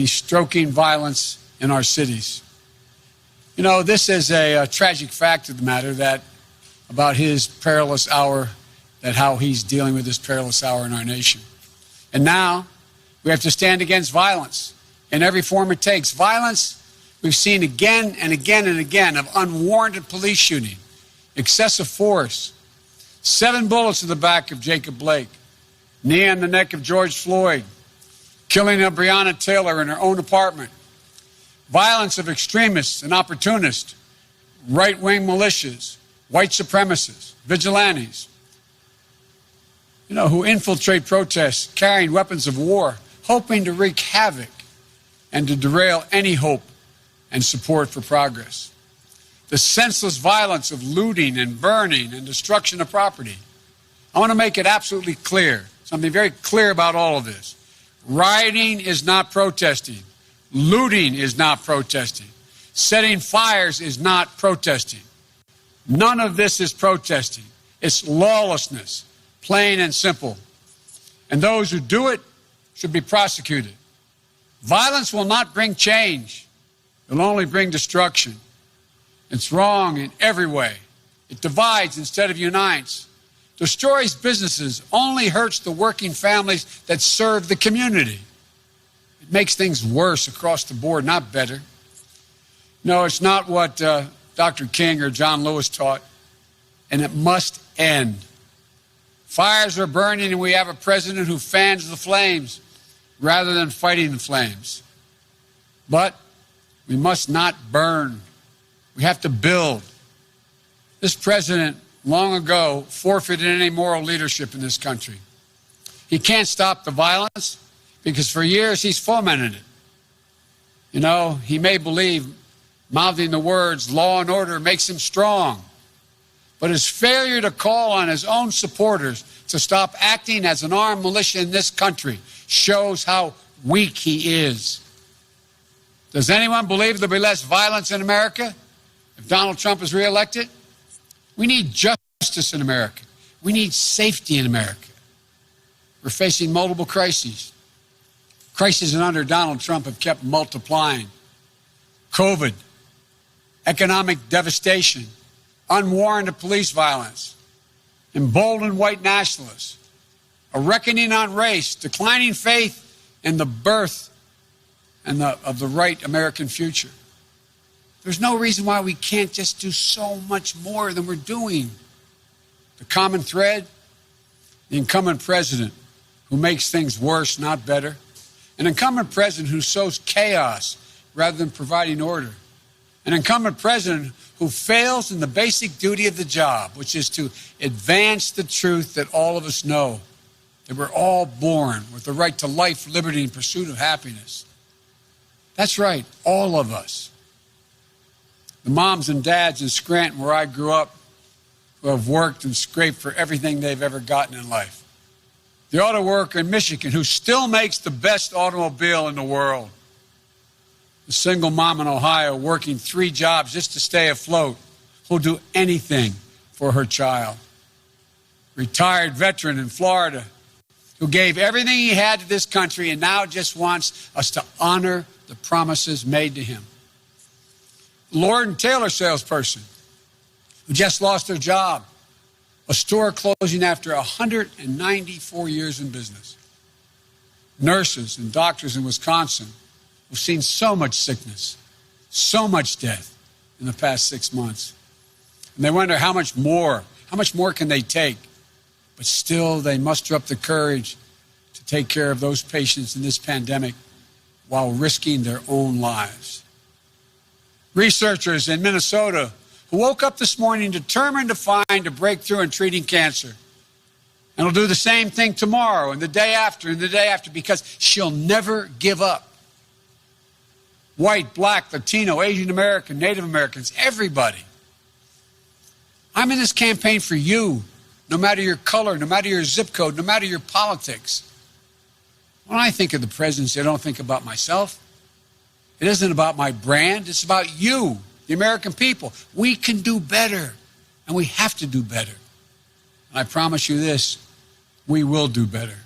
stroking violence in our cities. You know, this is a tragic fact of the matter that about his perilous hour, that how he's dealing with this perilous hour in our nation. And now we have to stand against violence in every form it takes. Violence we've seen again and again and again of unwarranted police shooting, excessive force, 7 bullets in the back of Jacob Blake, knee in the neck of George Floyd, killing of Breonna Taylor in her own apartment, violence of extremists and opportunists, right-wing militias, white supremacists, vigilantes, who infiltrate protests carrying weapons of war, hoping to wreak havoc and to derail any hope and support for progress. The senseless violence of looting and burning and destruction of property. I want to make it absolutely clear, something very clear about all of this. Rioting is not protesting. Looting is not protesting. Setting fires is not protesting. None of this is protesting. It's lawlessness, plain and simple. And those who do it should be prosecuted. Violence will not bring change. It will only bring destruction. It's wrong in every way. It divides instead of unites. Destroys businesses, only hurts the working families that serve the community. It makes things worse across the board, not better. No, it's not what Dr. King or John Lewis taught, and it must end. Fires are burning, and we have a president who fans the flames rather than fighting the flames. But we must not burn. We have to build. This president long ago forfeited any moral leadership in this country. He can't stop the violence because for years he's fomented it. He may believe mouthing the words law and order makes him strong, but his failure to call on his own supporters to stop acting as an armed militia in this country shows how weak he is. Does anyone believe there'll be less violence in America if Donald Trump is reelected? We need justice in America. We need safety in America. We're facing multiple crises. Crises under Donald Trump have kept multiplying. COVID, economic devastation, unwarranted police violence, emboldened white nationalists, a reckoning on race, declining faith in the birth of the right American future. There's no reason why we can't just do so much more than we're doing. The common thread, the incumbent president who makes things worse, not better. An incumbent president who sows chaos rather than providing order. An incumbent president who fails in the basic duty of the job, which is to advance the truth that all of us know, that we're all born with the right to life, liberty, and pursuit of happiness. That's right, all of us. The moms and dads in Scranton, where I grew up, who have worked and scraped for everything they've ever gotten in life. The auto worker in Michigan who still makes the best automobile in the world. The single mom in Ohio working 3 jobs just to stay afloat, who'll do anything for her child. Retired veteran in Florida who gave everything he had to this country and now just wants us to honor the promises made to him. Lord & Taylor salesperson who just lost their job, a store closing after 194 years in business. Nurses and doctors in Wisconsin who've seen so much sickness, so much death in the past 6 months. And they wonder how much more can they take? But still, they muster up the courage to take care of those patients in this pandemic while risking their own lives. Researchers in Minnesota who woke up this morning determined to find a breakthrough in treating cancer. And will do the same thing tomorrow and the day after and the day after because she'll never give up. White, black, Latino, Asian American, Native Americans, everybody. I'm in this campaign for you, no matter your color, no matter your zip code, no matter your politics. When I think of the presidency, I don't think about myself. It isn't about my brand. It's about you, the American people. We can do better, and we have to do better. And I promise you this, we will do better.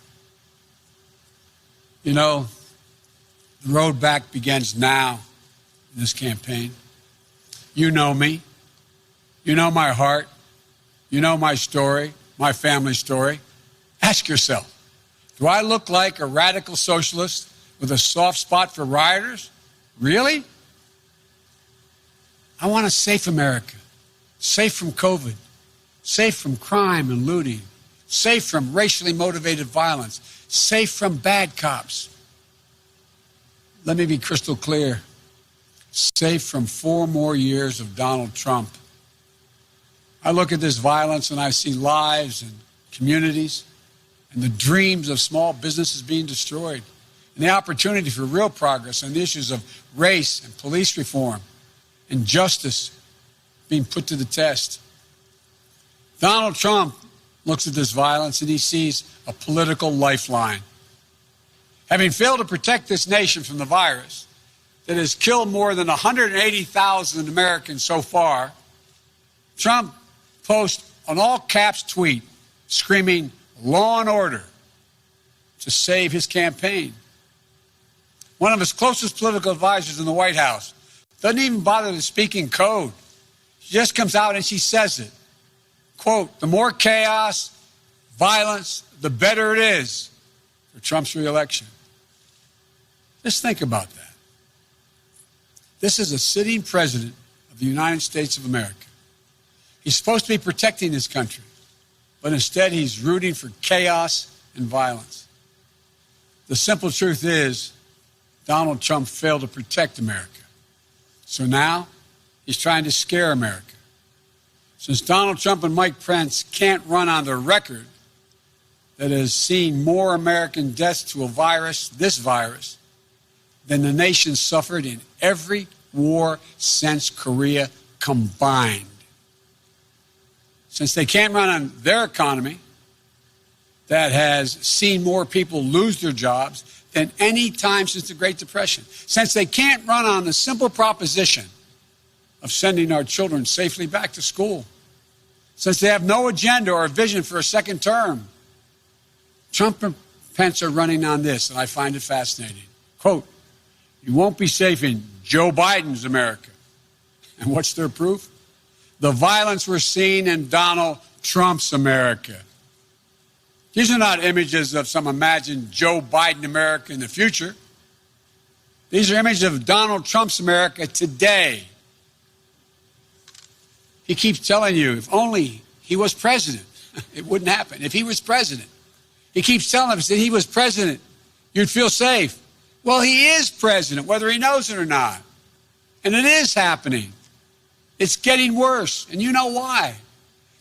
The road back begins now in this campaign. You know me. You know my heart. You know my story, my family story. Ask yourself, do I look like a radical socialist with a soft spot for rioters? Really? I want a safe America, safe from COVID, safe from crime and looting, safe from racially motivated violence, safe from bad cops. Let me be crystal clear. Safe from 4 more years of Donald Trump. I look at this violence and I see lives and communities and the dreams of small businesses being destroyed and the opportunity for real progress on the issues of race and police reform and justice being put to the test. Donald Trump looks at this violence and he sees a political lifeline. Having failed to protect this nation from the virus that has killed more than 180,000 Americans so far, Trump posts an all-caps tweet screaming law and order to save his campaign. One of his closest political advisors in the White House doesn't even bother to speak in code. She just comes out and she says it. Quote, the more chaos, violence, the better it is for Trump's reelection. Just think about that. This is a sitting president of the United States of America. He's supposed to be protecting his country, but instead he's rooting for chaos and violence. The simple truth is, Donald Trump failed to protect America. So now he's trying to scare America. Since Donald Trump and Mike Pence can't run on their record that has seen more American deaths to a virus, this virus, than the nation suffered in every war since Korea combined. Since they can't run on their economy that has seen more people lose their jobs than any time since the Great Depression. Since they can't run on the simple proposition of sending our children safely back to school. Since they have no agenda or vision for a second term. Trump and Pence are running on this, and I find it fascinating. Quote, you won't be safe in Joe Biden's America. And what's their proof? The violence we're seeing in Donald Trump's America. These are not images of some imagined Joe Biden America in the future. These are images of Donald Trump's America today. He keeps telling you, if only he was president, it wouldn't happen. If he was president. He keeps telling us that he was president, you'd feel safe. Well, he is president, whether he knows it or not. And it is happening. It's getting worse. And you know why?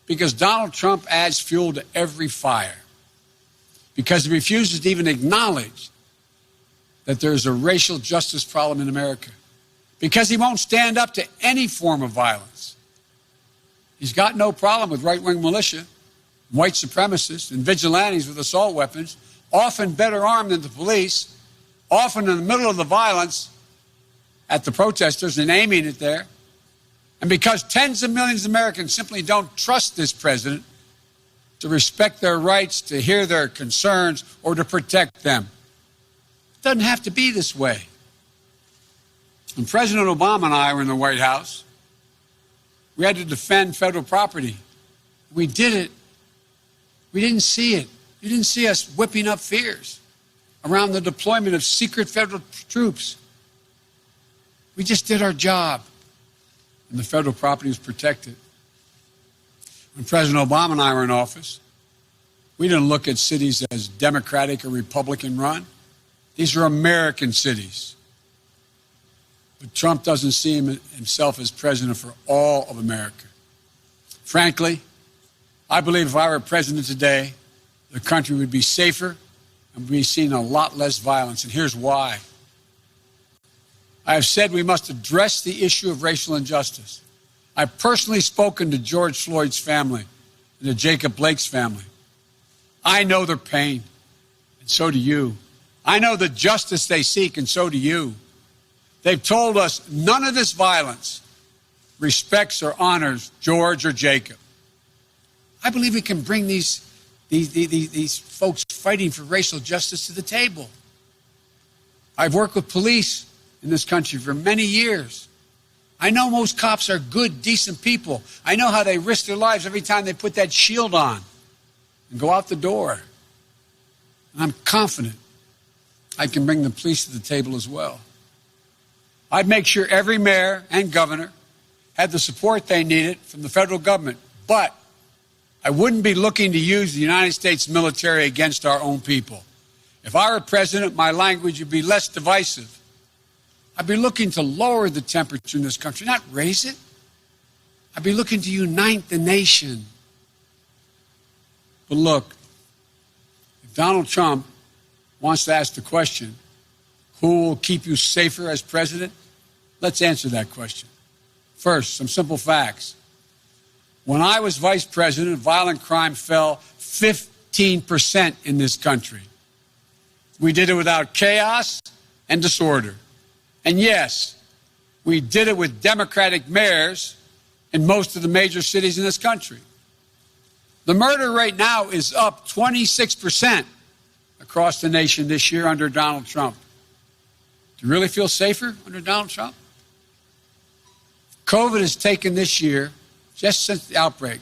Because Donald Trump adds fuel to every fire. Because he refuses to even acknowledge that there's a racial justice problem in America. Because he won't stand up to any form of violence. He's got no problem with right-wing militia, white supremacists, and vigilantes with assault weapons, often better armed than the police, often in the middle of the violence at the protesters and aiming it there. And because tens of millions of Americans simply don't trust this president to respect their rights, to hear their concerns, or to protect them. It doesn't have to be this way. When President Obama and I were in the White House, we had to defend federal property. We did it. We didn't see it. You didn't see us whipping up fears around the deployment of secret federal troops. We just did our job, and the federal property was protected. When President Obama and I were in office, we didn't look at cities as Democratic or Republican run. These are American cities. But Trump doesn't see himself as president for all of America. Frankly, I believe if I were president today, the country would be safer and we'd be seeing a lot less violence. And here's why. I have said we must address the issue of racial injustice. I've personally spoken to George Floyd's family and to Jacob Blake's family. I know their pain, and so do you. I know the justice they seek, and so do you. They've told us none of this violence respects or honors George or Jacob. I believe we can bring these folks fighting for racial justice to the table. I've worked with police in this country for many years. I know most cops are good, decent people. I know how they risk their lives every time they put that shield on and go out the door. And I'm confident I can bring the police to the table as well. I'd make sure every mayor and governor had the support they needed from the federal government, but I wouldn't be looking to use the United States military against our own people. If I were president, my language would be less divisive. I'd be looking to lower the temperature in this country, not raise it. I'd be looking to unite the nation. But look, if Donald Trump wants to ask the question, who will keep you safer as president? Let's answer that question. First, some simple facts. When I was vice president, violent crime fell 15% in this country. We did it without chaos and disorder. And yes, we did it with Democratic mayors in most of the major cities in this country. The murder rate now is up 26% across the nation this year under Donald Trump. Do you really feel safer under Donald Trump? COVID has taken this year, just since the outbreak,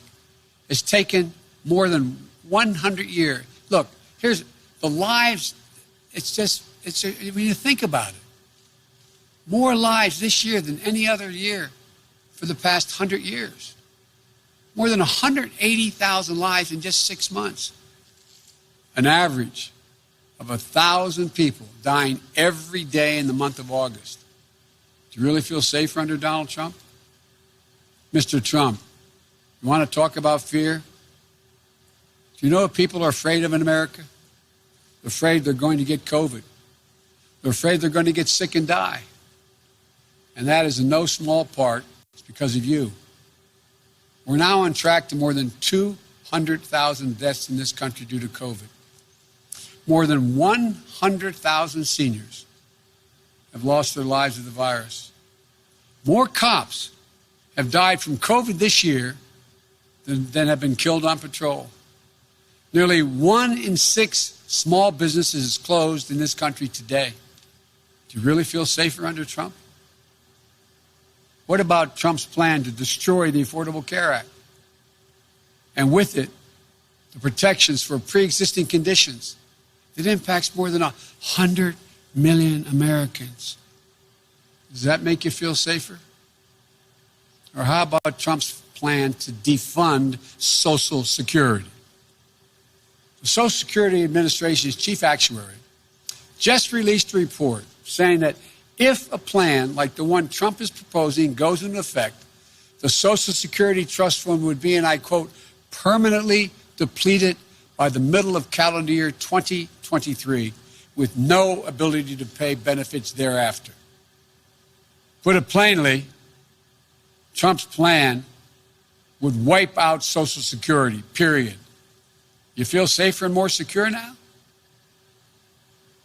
has taken more than 100 years. Look, here's the lives. When you think about it, more lives this year than any other year for the past 100 years. More than 180,000 lives in just 6 months. An average of 1,000 people dying every day in the month of August. Do you really feel safer under Donald Trump? Mr. Trump, you want to talk about fear? Do you know what people are afraid of in America? They're afraid they're going to get COVID. They're afraid they're going to get sick and die. And that is in no small part because of you. We're now on track to more than 200,000 deaths in this country due to COVID. More than 100,000 seniors have lost their lives to the virus. More cops have died from COVID this year than have been killed on patrol. Nearly 1 in 6 small businesses is closed in this country today. Do you really feel safer under Trump? What about Trump's plan to destroy the Affordable Care Act? And with it, the protections for pre-existing conditions that impacts more than 100 million Americans. Does that make you feel safer? Or how about Trump's plan to defund Social Security? The Social Security Administration's chief actuary just released a report saying that if a plan like the one Trump is proposing goes into effect, the Social Security Trust Fund would be, and I quote, permanently depleted by the middle of calendar year 2023 with no ability to pay benefits thereafter. Put it plainly, Trump's plan would wipe out Social Security, period. You feel safer and more secure now?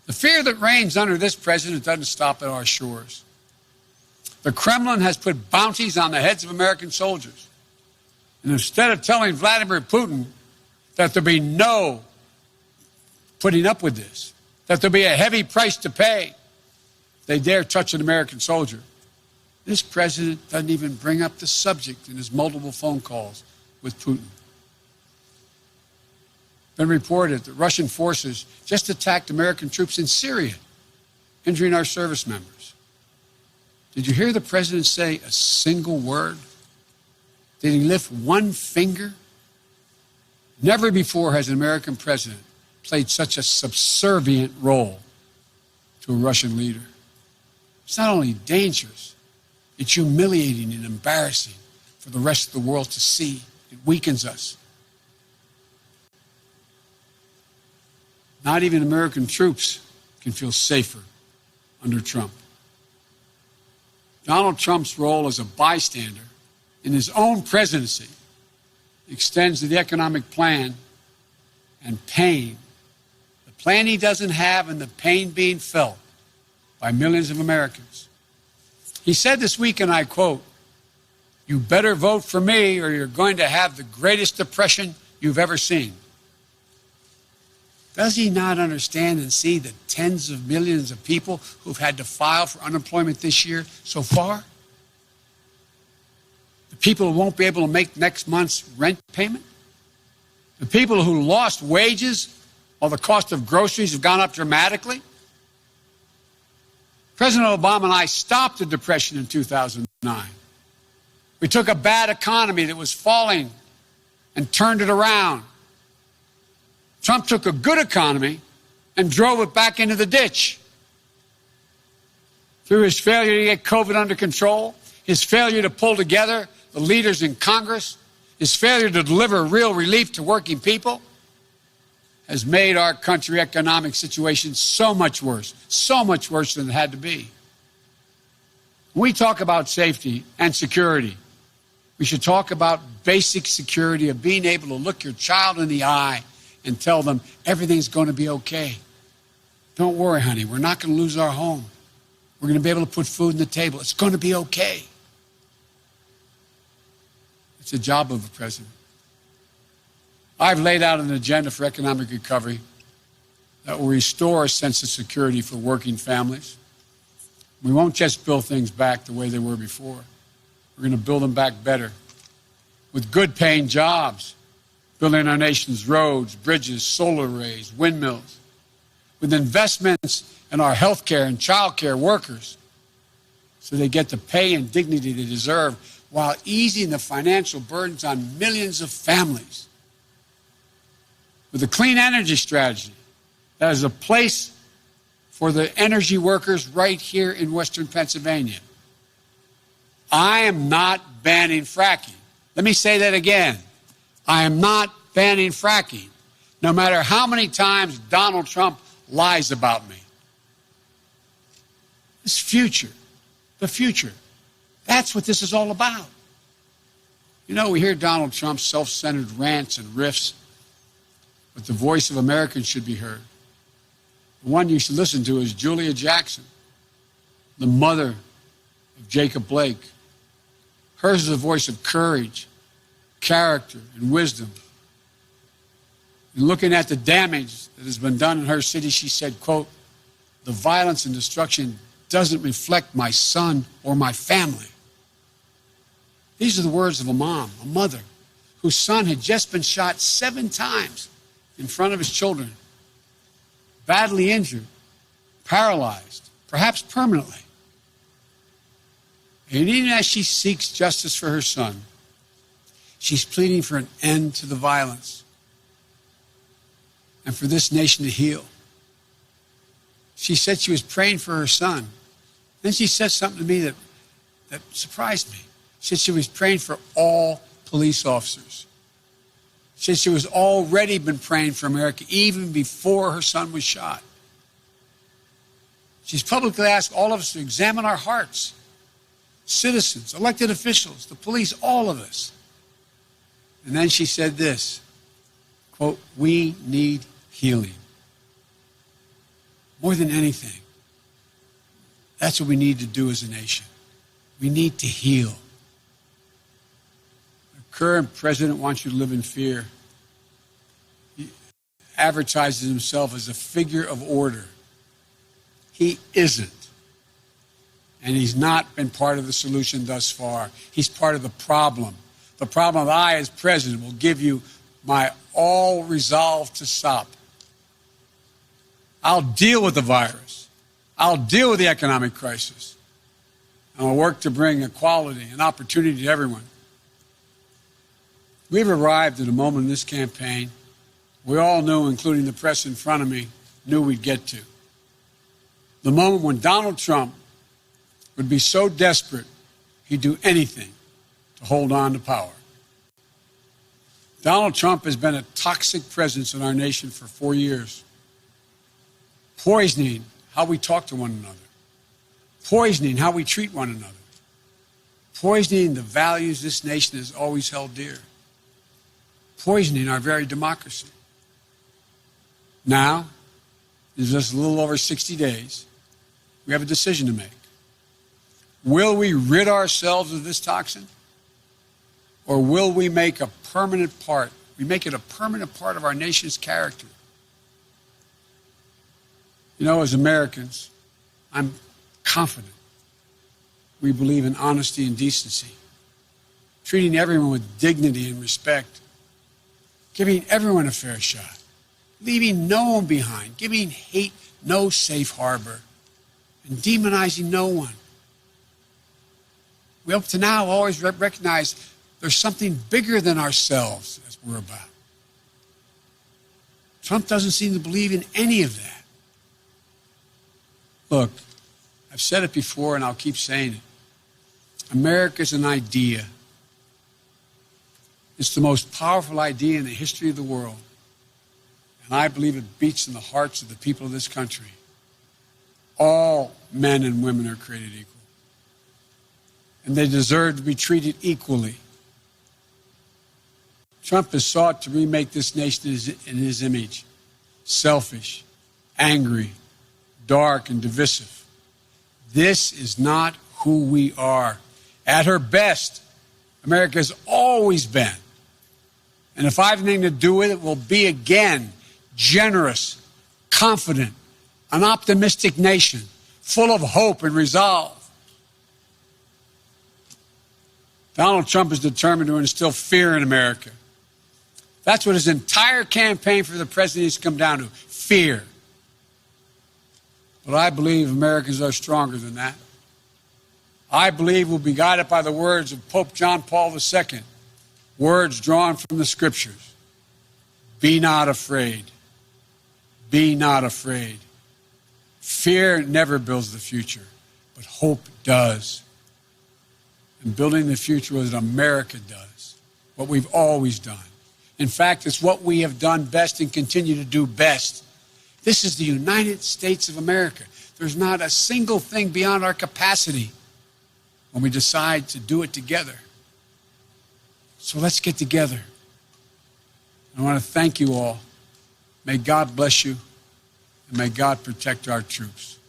The fear that reigns under this president doesn't stop at our shores. The Kremlin has put bounties on the heads of American soldiers. And instead of telling Vladimir Putin that there'll be no putting up with this, that there'll be a heavy price to pay if they dare touch an American soldier, this president doesn't even bring up the subject in his multiple phone calls with Putin. Been reported that Russian forces just attacked American troops in Syria, injuring our service members. Did you hear the president say a single word? Did he lift one finger? Never before has an American president played such a subservient role to a Russian leader. It's not only dangerous, it's humiliating and embarrassing for the rest of the world to see. It weakens us. Not even American troops can feel safer under Trump. Donald Trump's role as a bystander in his own presidency extends to the economic plan and pain. The plan he doesn't have and the pain being felt by millions of Americans. He said this week, and I quote, "You better vote for me or you're going to have the greatest depression you've ever seen." Does he not understand and see the tens of millions of people who've had to file for unemployment this year so far? The people who won't be able to make next month's rent payment? The people who lost wages while the cost of groceries have gone up dramatically? President Obama and I stopped the Depression in 2009. We took a bad economy that was falling and turned it around. Trump took a good economy and drove it back into the ditch. Through his failure to get COVID under control, his failure to pull together the leaders in Congress, his failure to deliver real relief to working people, has made our country's economic situation so much worse than it had to be. When we talk about safety and security, we should talk about basic security of being able to look your child in the eye and tell them everything's going to be okay. Don't worry, honey, we're not going to lose our home. We're going to be able to put food on the table. It's going to be okay. It's the job of the president. I've laid out an agenda for economic recovery that will restore a sense of security for working families. We won't just build things back the way they were before. We're going to build them back better with good-paying jobs, building our nation's roads, bridges, solar arrays, windmills, with investments in our health care and child care workers so they get the pay and dignity they deserve while easing the financial burdens on millions of families. With a clean energy strategy that is a place for the energy workers right here in Western Pennsylvania. I am not banning fracking. Let me say that again. I am not banning fracking, no matter how many times Donald Trump lies about me. This future, the future, that's what this is all about. You know, we hear Donald Trump's self-centered rants and riffs, but the voice of Americans should be heard. The one you should listen to is Julia Jackson, the mother of Jacob Blake. Hers is a voice of courage, character, and wisdom. In looking at the damage that has been done in her city, she said, quote, "The violence and destruction doesn't reflect my son or my family." These are the words of a mom, a mother, whose son had just been shot 7 times in front of his children, badly injured, paralyzed, perhaps permanently. And even as she seeks justice for her son, she's pleading for an end to the violence and for this nation to heal. She said she was praying for her son. Then she said something to me that surprised me. She said she was praying for all police officers. She said she was already been praying for America even before her son was shot. She's publicly asked all of us to examine our hearts. Citizens, elected officials, the police, all of us. And then she said this, quote, "We need healing. More than anything, that's what we need to do as a nation. We need to heal. The current president wants you to live in fear. He advertises himself as a figure of order. He isn't. And he's not been part of the solution thus far. He's part of the problem. The problem that I, as president, will give you my all resolve to stop. I'll deal with the virus. I'll deal with the economic crisis. And I'll work to bring equality and opportunity to everyone. We've arrived at a moment in this campaign we all knew, including the press in front of me, knew we'd get to. The moment when Donald Trump would be so desperate he'd do anything to hold on to power. Donald Trump has been a toxic presence in our nation for 4 years, poisoning how we talk to one another, poisoning how we treat one another, poisoning the values this nation has always held dear, poisoning our very democracy. Now, in just a little over 60 days, we have a decision to make. Will we rid ourselves of this toxin? Or will we make a permanent part, we make it a permanent part of our nation's character? You know, as Americans, I'm confident we believe in honesty and decency, treating everyone with dignity and respect, giving everyone a fair shot, leaving no one behind, giving hate no safe harbor, and demonizing no one. We up to now always recognize there's something bigger than ourselves as we're about. Trump doesn't seem to believe in any of that. Look, I've said it before and I'll keep saying it. America's an idea. It's the most powerful idea in the history of the world. And I believe it beats in the hearts of the people of this country. All men and women are created equal. And they deserve to be treated equally. Trump has sought to remake this nation in his image. Selfish, angry, dark, and divisive. This is not who we are. At her best, America has always been, and if I have anything to do with it, will be again generous, confident, an optimistic nation, full of hope and resolve. Donald Trump is determined to instill fear in America. That's what his entire campaign for the presidency has come down to, fear. But I believe Americans are stronger than that. I believe we'll be guided by the words of Pope John Paul II, words drawn from the Scriptures. Be not afraid. Be not afraid. Fear never builds the future, but hope does. And building the future is what America does, what we've always done. In fact, it's what we have done best and continue to do best. This is the United States of America. There's not a single thing beyond our capacity when we decide to do it together. So let's get together. I want to thank you all. May God bless you, and may God protect our troops.